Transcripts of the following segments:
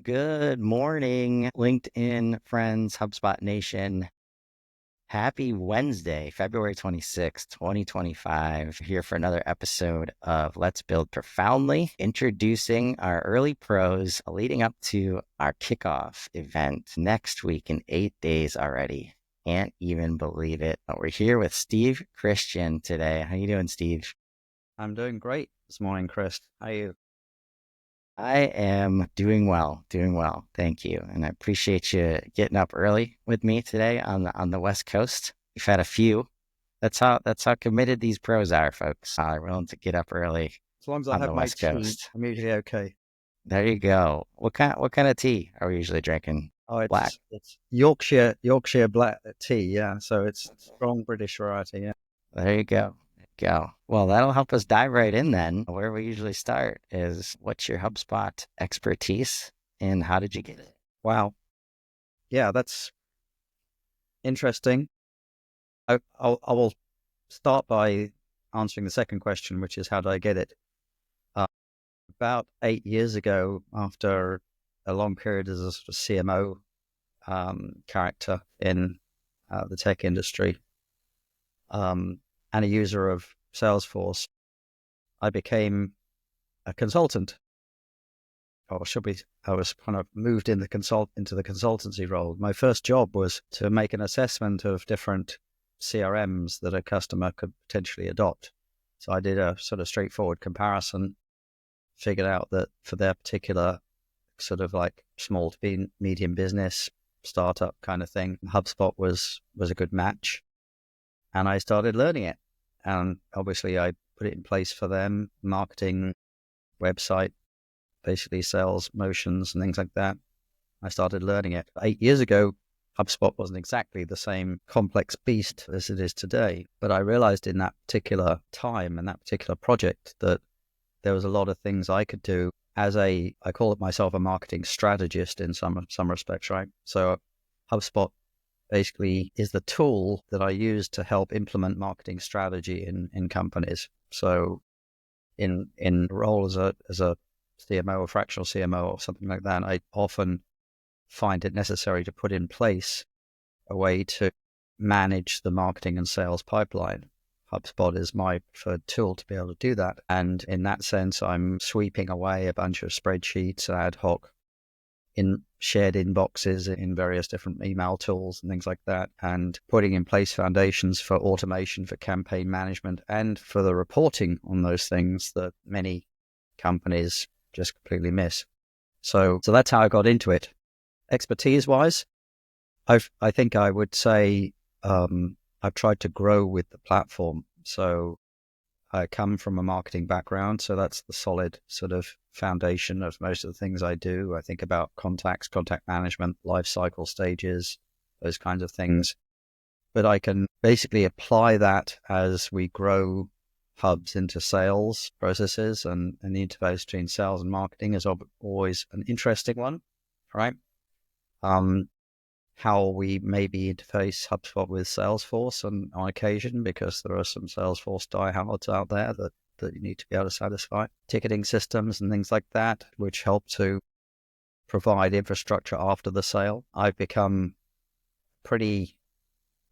Good morning, LinkedIn friends, HubSpot Nation. Happy Wednesday, February 26th, 2025. Here for another episode of Let's Build Profoundly, introducing our early pros leading up to our kickoff event next week in 8 days already. Can't even believe it. But we're here with Steve Christian today. How you doing, Steve? I'm doing great this morning, Chris. How are you? I am doing well, doing well. Thank you. And I appreciate you getting up early with me today on the West Coast. We've had a few. That's how committed these pros are, folks. They're willing to get up early As long as I on have the my West tea, Coast. I'm usually okay. There you go. What kind of tea are we usually drinking? Oh, Black. it's Yorkshire black tea, yeah. So it's strong British variety, yeah. There you go. Go. Well, that'll help us dive right in then. Where we usually start is what's your HubSpot expertise and how did you get it? Wow, yeah, that's interesting. I will start by answering the second question, which is how did I get it? Uh, about 8 years ago, after a long period as a sort of CMO character in the tech industry, and a user of Salesforce, I became a consultant, or should be, I was kind of moved into the consultancy role. My first job was to make an assessment of different CRMs that a customer could potentially adopt. So I did a sort of straightforward comparison, figured out that for their particular sort of like small to medium business startup kind of thing, HubSpot was a good match. And I started learning it. And obviously I put it in place for them, marketing, website, basically sales motions and things like that. I started learning it. 8 years ago, HubSpot wasn't exactly the same complex beast as it is today. But I realized in that particular time and that particular project that there was a lot of things I could do as I call it myself a marketing strategist in some respects, right? So HubSpot basically is the tool that I use to help implement marketing strategy in companies. So in role as a CMO or fractional CMO or something like that, I often find it necessary to put in place a way to manage the marketing and sales pipeline. HubSpot is my preferred tool to be able to do that. And in that sense, I'm sweeping away a bunch of spreadsheets, ad hoc, in shared inboxes in various different email tools and things like that, and putting in place foundations for automation, for campaign management, and for the reporting on those things that many companies just completely miss. So that's how I got into it. Expertise wise, I think I would say I've tried to grow with the platform. So I come from a marketing background, so that's the solid sort of foundation of most of the things I do. I think about contacts, contact management, life cycle stages, those kinds of things. But I can basically apply that as we grow hubs into sales processes, and the interface between sales and marketing is always an interesting one, right? Um, how we maybe interface HubSpot with Salesforce on occasion, because there are some Salesforce diehards out there that you need to be able to satisfy. Ticketing systems and things like that, which help to provide infrastructure after the sale. I've become pretty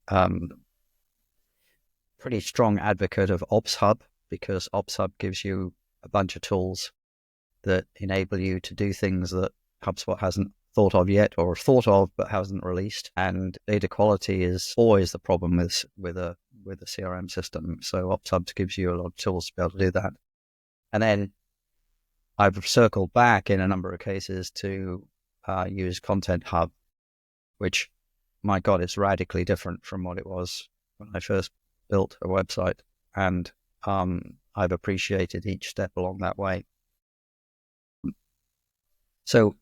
um, pretty strong advocate of Ops Hub, because Ops Hub gives you a bunch of tools that enable you to do things that HubSpot hasn't thought of yet, or thought of but hasn't released. And data quality is always the problem with a CRM system. So Ops Hub gives you a lot of tools to be able to do that. And then I've circled back in a number of cases to use Content Hub, which, my God, is radically different from what it was when I first built a website. And I've appreciated each step along that way. So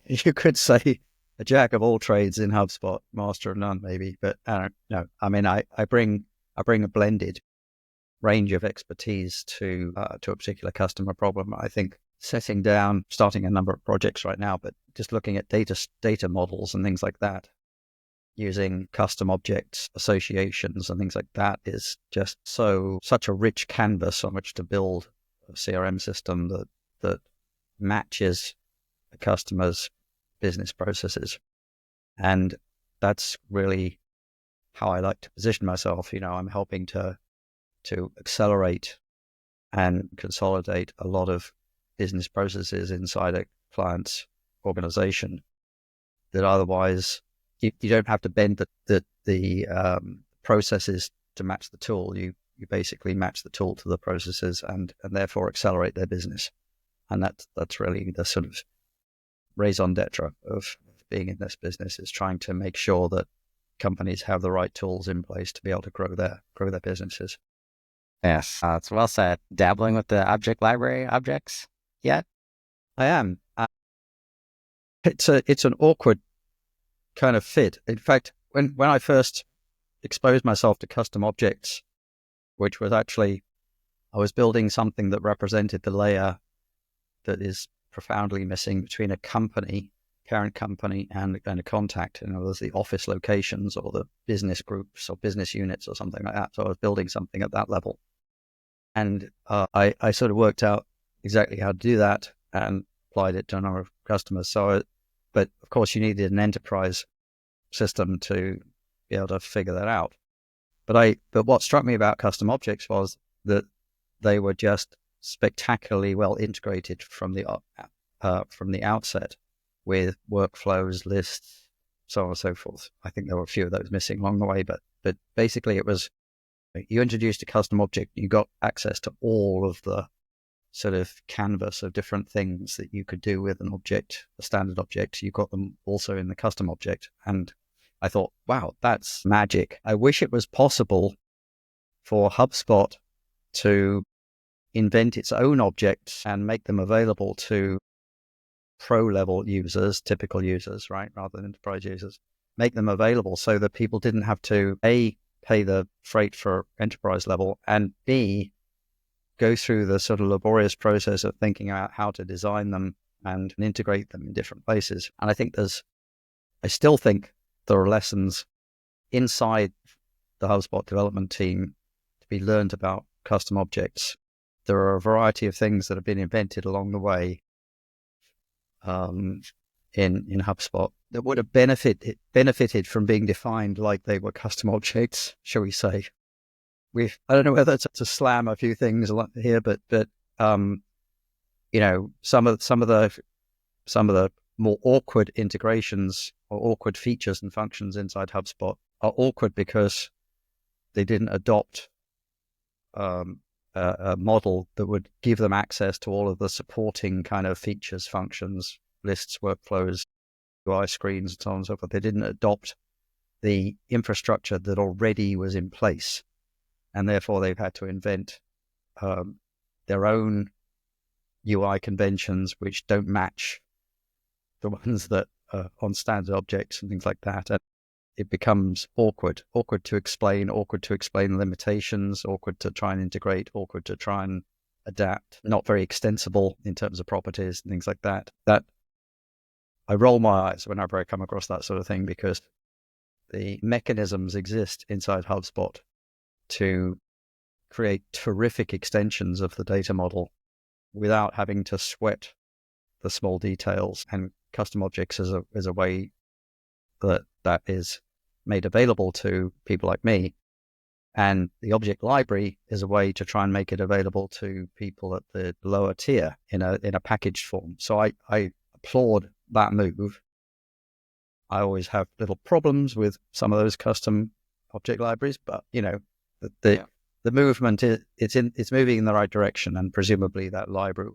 you could say a jack of all trades in HubSpot, master of none, maybe. But I don't know. I mean, I bring a blended range of expertise to a particular customer problem. I think setting down, starting a number of projects right now, but just looking at data models and things like that, using custom objects, associations and things like that is just such a rich canvas on which to build a CRM system that matches the customer's business processes. And that's really how I like to position myself. I'm helping to accelerate and consolidate a lot of business processes inside a client's organization that otherwise you don't have to bend the processes to match the tool. You basically match the tool to the processes and therefore accelerate their business. And that's really the sort of raison d'etre of being in this business, is trying to make sure that companies have the right tools in place to be able to grow their businesses. Yes, it's well said. Dabbling with the object library objects yet? I am. It's an awkward kind of fit. In fact, when I first exposed myself to custom objects, which was actually, I was building something that represented the layer that is profoundly missing between a company, parent company, and a contact. There's the office locations or the business groups or business units or something like that. So I was building something at that level. And I sort of worked out exactly how to do that and applied it to a number of customers. But of course, you needed an enterprise system to be able to figure that out. But what struck me about custom objects was that they were just spectacularly well integrated from the outset, with workflows, lists, so on and so forth. I think there were a few of those missing along the way, but basically it was, you introduced a custom object, you got access to all of the sort of canvas of different things that you could do with an object, a standard object. You got them also in the custom object. And I thought, wow, that's magic. I wish it was possible for HubSpot to invent its own objects and make them available to pro-level users, typical users, right, rather than enterprise users. Make them available so that people didn't have to, A, pay the freight for enterprise level, and B, go through the sort of laborious process of thinking out how to design them and integrate them in different places. And I still think there are lessons inside the HubSpot development team to be learned about custom objects. There are a variety of things that have been invented along the way in HubSpot that would have benefited from being defined like they were custom objects, shall we say. I don't know whether to slam a few things here, but some of the more awkward integrations or awkward features and functions inside HubSpot are awkward because they didn't adopt a model that would give them access to all of the supporting kind of features, functions, lists, workflows, UI screens, and so on and so forth. They didn't adopt the infrastructure that already was in place. And therefore, they've had to invent their own UI conventions, which don't match the ones that are on standard objects and things like that. And it becomes awkward to explain limitations, awkward to try and integrate, awkward to try and adapt, not very extensible in terms of properties and things like that. That I roll my eyes whenever I come across that sort of thing, because the mechanisms exist inside HubSpot to create terrific extensions of the data model without having to sweat the small details. And custom objects is a way that is made available to people like me. And the object library is a way to try and make it available to people at the lower tier in a packaged form. So I applaud that move. I always have little problems with some of those custom object libraries, but the movement it's moving in the right direction, and presumably that library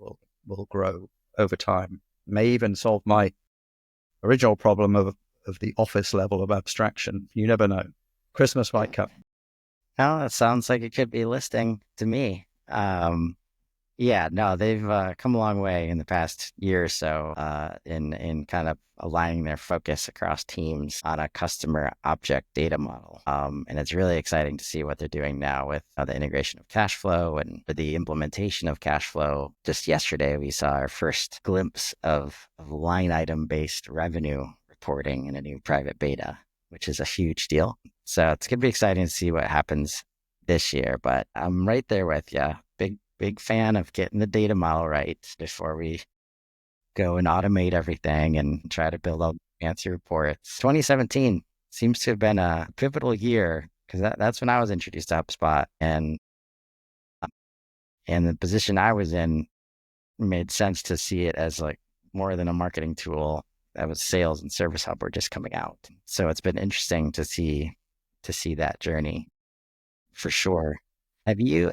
will grow over time. May even solve my original problem of the office level of abstraction. You never know. Christmas might come. Oh, it sounds like it could be listing to me. Yeah, no, they've come a long way in the past year or so in kind of aligning their focus across teams on a customer object data model. And it's really exciting to see what they're doing now with the integration of cash flow and the implementation of cash flow. Just yesterday, we saw our first glimpse of line item based revenue reporting in a new private beta, which is a huge deal. So it's going to be exciting to see what happens this year, but I'm right there with you. Big fan of getting the data model right before we go and automate everything and try to build out fancy reports. 2017 seems to have been a pivotal year because that's when I was introduced to HubSpot, and the position I was in made sense to see it as like more than a marketing tool. That was Sales and Service Hub were just coming out. So it's been interesting to see that journey for sure. Have you,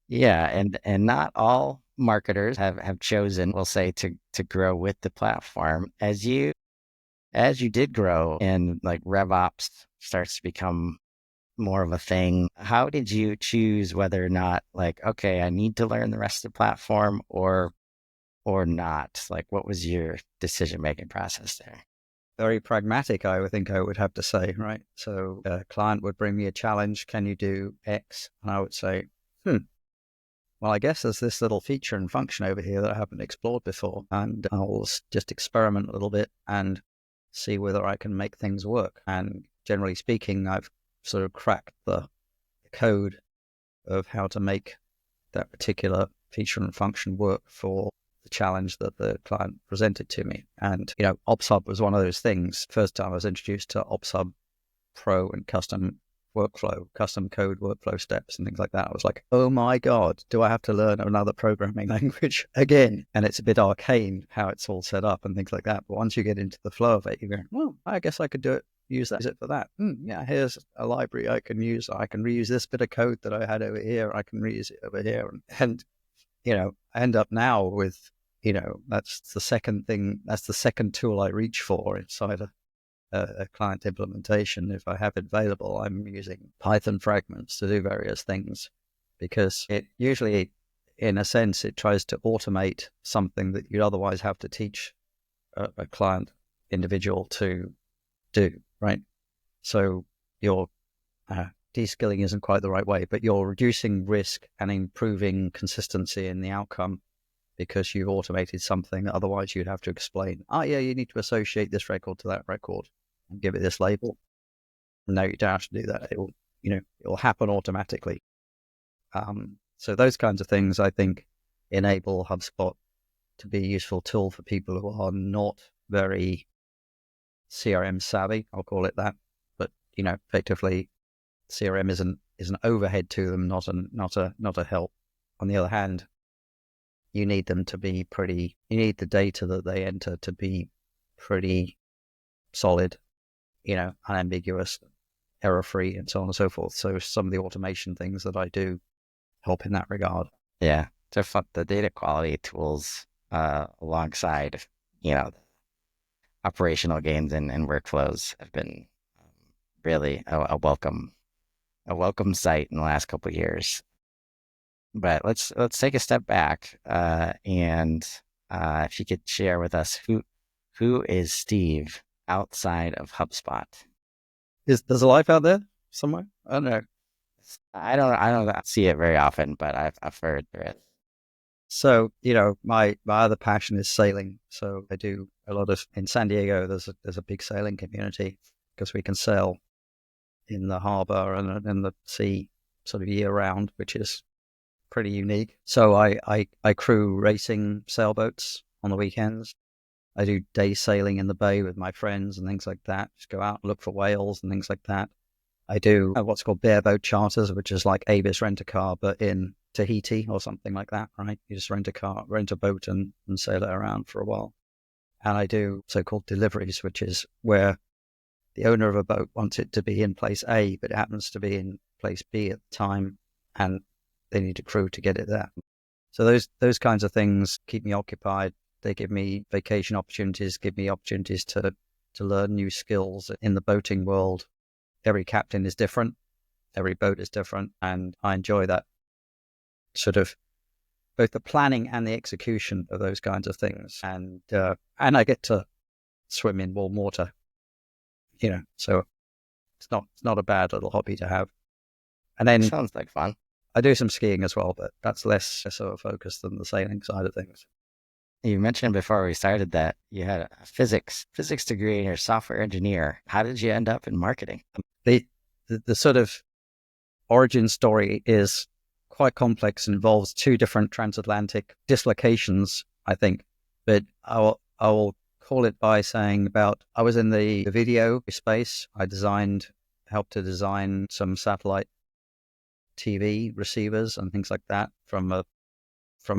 yeah, and not all marketers have chosen, we'll say, to grow with the platform. As you did grow and like RevOps starts to become more of a thing, how did you choose whether or not like, okay, I need to learn the rest of the platform or not? Like, what was your decision-making process there? Very pragmatic, I would think I would have to say, right? So a client would bring me a challenge. Can you do X? And I would say, well, I guess there's this little feature and function over here that I haven't explored before. And I'll just experiment a little bit and see whether I can make things work. And generally speaking, I've sort of cracked the code of how to make that particular feature and function work for the challenge that the client presented to me. And, Ops Hub was one of those things. First time I was introduced to Ops Hub Pro and custom code workflow steps and things like that. I was like, oh my God, do I have to learn another programming language again? And it's a bit arcane how it's all set up and things like that. But once you get into the flow of it, you go, well, I guess I could do it. Use it for that. Yeah, here's a library I can use. I can reuse this bit of code that I had over here. I can reuse it over here. And I end up now with, that's the second thing. That's the second tool I reach for inside a client implementation. If I have it available, I'm using Python fragments to do various things because it usually, in a sense, it tries to automate something that you'd otherwise have to teach a client individual to do. Right. So your de-skilling isn't quite the right way, but you're reducing risk and improving consistency in the outcome because you've automated something that otherwise you'd have to explain. Yeah, you need to associate this record to that record and give it this label. No, you don't have to do that. It'll happen automatically. So those kinds of things, I think, enable HubSpot to be a useful tool for people who are not very CRM savvy, I'll call it that. But effectively, CRM is an overhead to them, not a help. On the other hand, you need them to be you need the data that they enter to be pretty solid, unambiguous, error-free, and so on and so forth. So some of the automation things that I do help in that regard. Yeah, the data quality tools alongside, operational gains and workflows have been really a welcome sight in the last couple of years. But let's take a step back and if you could share with us who is Steve outside of HubSpot? There's a life out there somewhere? I don't know. I don't see it very often, but I've heard there is. So, my other passion is sailing. So I do a lot in San Diego, there's a big sailing community because we can sail in the harbor and in the sea sort of year round, which is pretty unique. So I crew racing sailboats on the weekends. I do day sailing in the bay with my friends and things like that. Just go out and look for whales and things like that. I do what's called bareboat charters, which is like Avis Rent-A-Car, but in Tahiti or something like that, right? You just rent a boat and sail it around for a while. And I do so-called deliveries, which is where the owner of a boat wants it to be in place A, but it happens to be in place B at the time, and they need a crew to get it there. So those kinds of things keep me occupied. They give me vacation opportunities, give me opportunities to learn new skills in the boating world. Every captain is different. Every boat is different. And I enjoy that sort of both the planning and the execution of those kinds of things. And I get to swim in warm water, so it's not a bad little hobby to have. And then Sounds like fun. I do some skiing as well, but that's less so a focus than the sailing side of things. You mentioned before we started that you had a physics degree and you're a software engineer. How did you end up in marketing? The sort of origin story is quite complex and involves two different transatlantic dislocations, I think. but I will call it by saying I was in the video space. I helped to design some satellite TV receivers and things like that from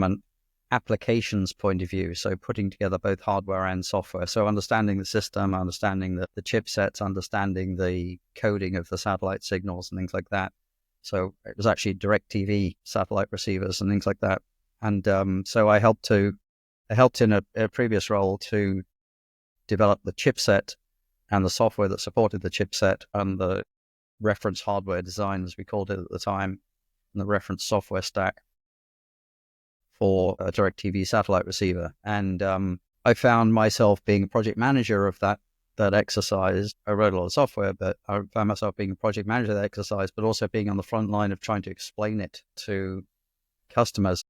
an applications point of view. So putting together both hardware and software. So understanding the system, understanding the chipsets, understanding the coding of the satellite signals and things like that. So it was actually direct TV satellite receivers and things like that. And so I helped in a previous role to develop the chipset and the software that supported the chipset and the reference hardware design, as we called it at the time, and the reference software stack for a DirecTV satellite receiver. And I found myself being a project manager of that exercise. I wrote a lot of software, but I found myself being a project manager of that exercise, but also being on the front line of trying to explain it to customers.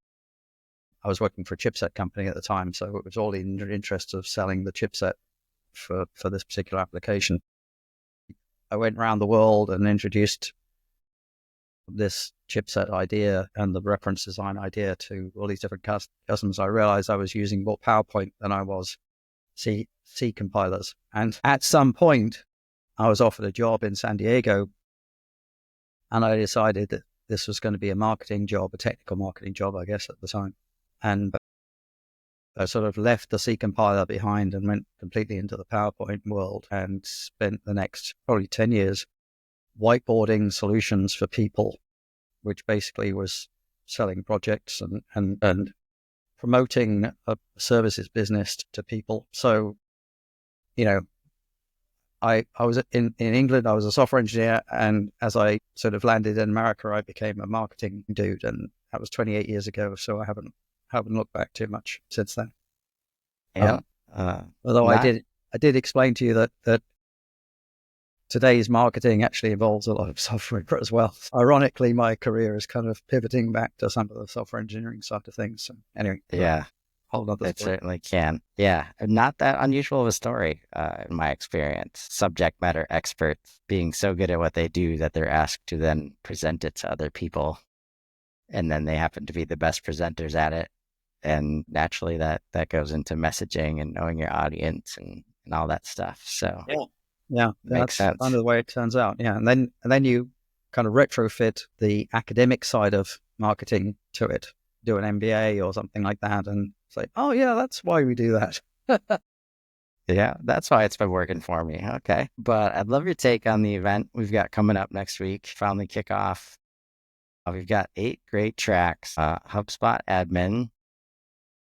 I was working for a chipset company at the time, so it was all in the interest of selling the chipset for this particular application. I went around the world and introduced this chipset idea and the reference design idea to all these different customers. I realized I was using more PowerPoint than I was C compilers. And at some point, I was offered a job in San Diego, and I decided that this was going to be a marketing job, a technical marketing job, I guess, at the time. And I sort of left the C compiler behind and went completely into the PowerPoint world and spent the next probably 10 years whiteboarding solutions for people, which basically was selling projects and promoting a services business to people. So, I was in England, I was a software engineer, and as I sort of landed in America, I became a marketing dude, and that was 28 years ago. So I haven't looked back too much since then. Yeah. Although I did explain to you that today's marketing actually involves a lot of software as well. Ironically, my career is kind of pivoting back to some of the software engineering side of things. So anyway, yeah, whole other it story. certainly can. Yeah, not that unusual of a story in my experience. Subject matter experts being so good at what they do that they're asked to then present it to other people, and then they happen to be the best presenters at it. And naturally, that goes into messaging and knowing your audience and all that stuff. So yeah, makes that's sense. kind of the way it turns out. Yeah, and then you kind of retrofit the academic side of marketing to it, do an MBA or something like that, and say, oh yeah, that's why we do that. Yeah, that's why it's been working for me. Okay. But I'd love your take on the event we've got coming up next week. Finally kick off. We've got 8 great tracks. HubSpot admin,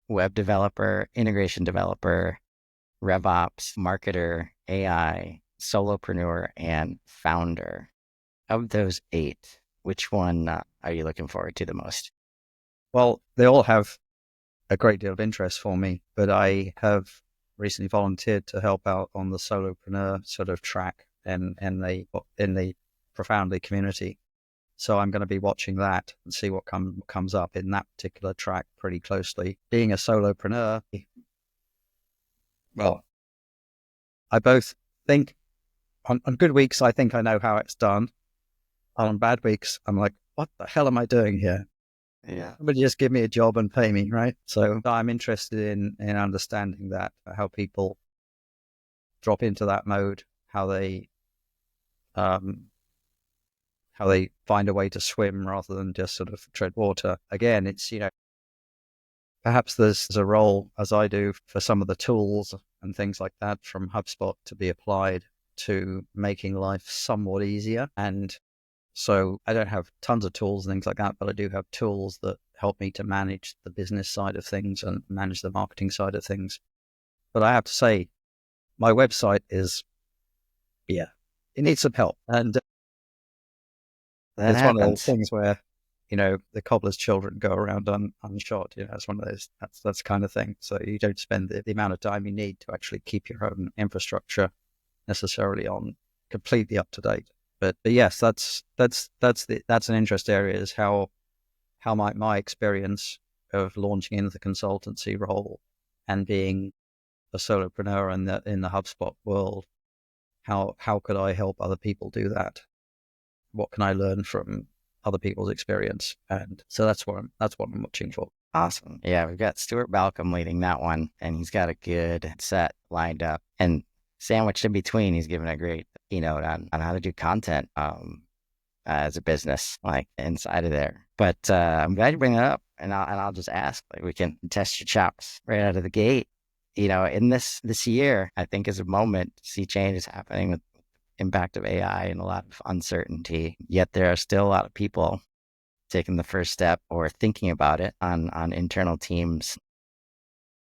web developer, integration developer, RevOps, marketer, AI, solopreneur, and founder. Of those 8, which one are you looking forward to the most? Well, they all have a great deal of interest for me, but I have recently volunteered to help out on the solopreneur sort of track in the Profoundly community. So I'm going to be watching that and see what comes up in that particular track pretty closely. Being a solopreneur, well, I both think on good weeks, I think I know how it's done. And on bad weeks, I'm like, what the hell am I doing here? Yeah. Somebody just give me a job and pay me, right? So I'm interested in understanding that, how people drop into that mode, how they find a way to swim rather than just sort of tread water. Again, it's, perhaps there's a role, as I do, for some of the tools and things like that from HubSpot to be applied to making life somewhat easier. And so I don't have tons of tools and things like that, but I do have tools that help me to manage the business side of things and manage the marketing side of things. But I have to say, my website is, it needs some help. And That it's one of those happens. things where, the cobbler's children go around unshod. It's one of those, that's the kind of thing. So you don't spend the amount of time you need to actually keep your own infrastructure necessarily on completely up to date. But yes, that's an interest area, is how might my experience of launching into the consultancy role and being a solopreneur in the HubSpot world, how could I help other people do that? What can I learn from other people's experience? And so that's what I'm watching for. Awesome. Yeah, we've got Stuart Balcom leading that one, and he's got a good set lined up. And sandwiched in between, he's given a great keynote on how to do content as a business, like inside of there. But I'm glad you bring that up, and I'll just ask, like, we can test your chops right out of the gate. In this year, I think is a moment to see changes happening with impact of AI and a lot of uncertainty. Yet there are still a lot of people taking the first step or thinking about it on internal teams.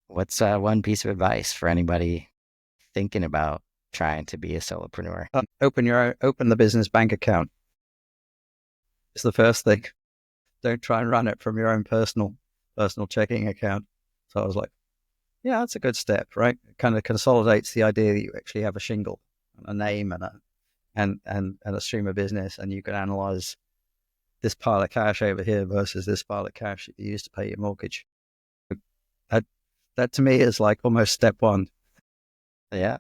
What's one piece of advice for anybody thinking about trying to be a solopreneur? Open the business bank account. It's the first thing. Don't try and run it from your own personal checking account. So I was like, yeah, that's a good step, right? It kind of consolidates the idea that you actually have a shingle, a name, and a stream of business, and you can analyze this pile of cash over here versus this pile of cash that you used to pay your mortgage. That to me is like almost step one. Yeah.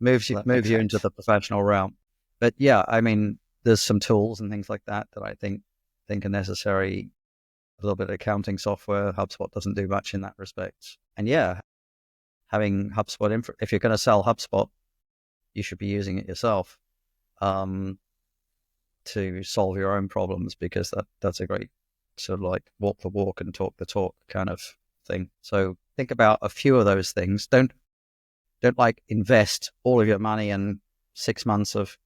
Moves you into the professional realm. But yeah, I mean, there's some tools and things like that I think are necessary. A little bit of accounting software. HubSpot doesn't do much in that respect. And yeah, having HubSpot if you're going to sell HubSpot, you should be using it yourself to solve your own problems, because that's a great sort of like walk the walk and talk the talk kind of thing. So think about a few of those things. Don't like invest all of your money and 6 months of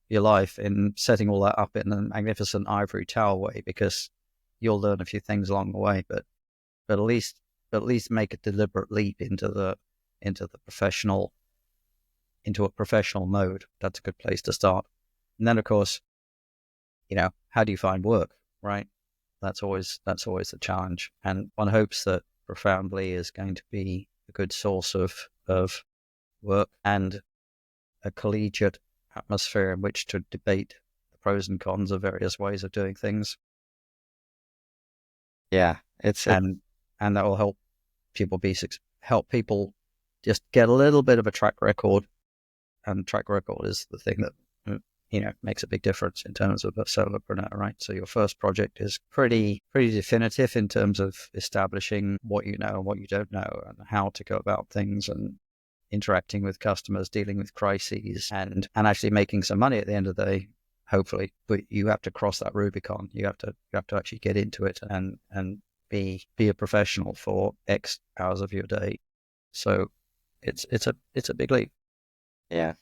your life in setting all that up in a magnificent ivory tower way, because you'll learn a few things along the way, but at least make a deliberate leap into a professional mode. That's a good place to start. And then of course, how do you find work, right? That's always a challenge. And one hopes that Profoundly is going to be a good source of work and a collegiate atmosphere in which to debate the pros and cons of various ways of doing things. Yeah, and that will help people just get a little bit of a track record, and track record is the thing that makes a big difference in terms of a solopreneur, right? So your first project is pretty definitive in terms of establishing what you know and what you don't know, and how to go about things, and interacting with customers, dealing with crises, and actually making some money at the end of the day, hopefully. But you have to cross that Rubicon. You have to actually get into it and be a professional for X hours of your day. So it's a big leap. Yeah.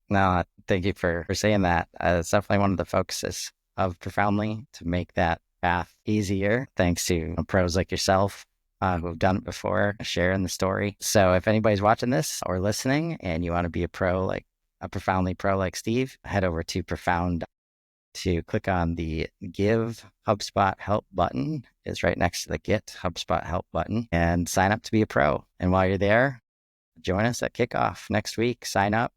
No, thank you for saying that. It's definitely one of the focuses of Profoundly, to make that path easier, thanks to pros like yourself who have done it before, sharing the story. So if anybody's watching this or listening and you want to be a Profoundly pro like Steve, head over to Profound to click on the Give HubSpot Help button. It's right next to the Get HubSpot Help button, and sign up to be a pro. And while you're there, join us at kickoff next week. Sign up.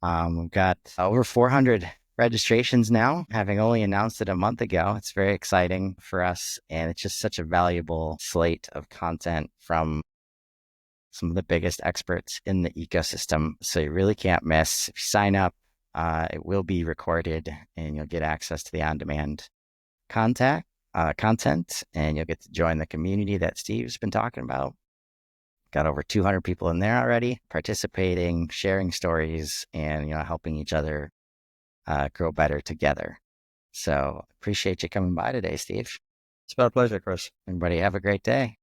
We've got over 400 registrations now, having only announced it a month ago. It's very exciting for us, and it's just such a valuable slate of content from some of the biggest experts in the ecosystem. So you really can't miss. If you sign up, it will be recorded, and you'll get access to the on-demand content, and you'll get to join the community that Steve's been talking about. Got over 200 people in there already participating, sharing stories, and helping each other grow better together. So appreciate you coming by today, Steve. It's been a pleasure, Chris. Everybody have a great day.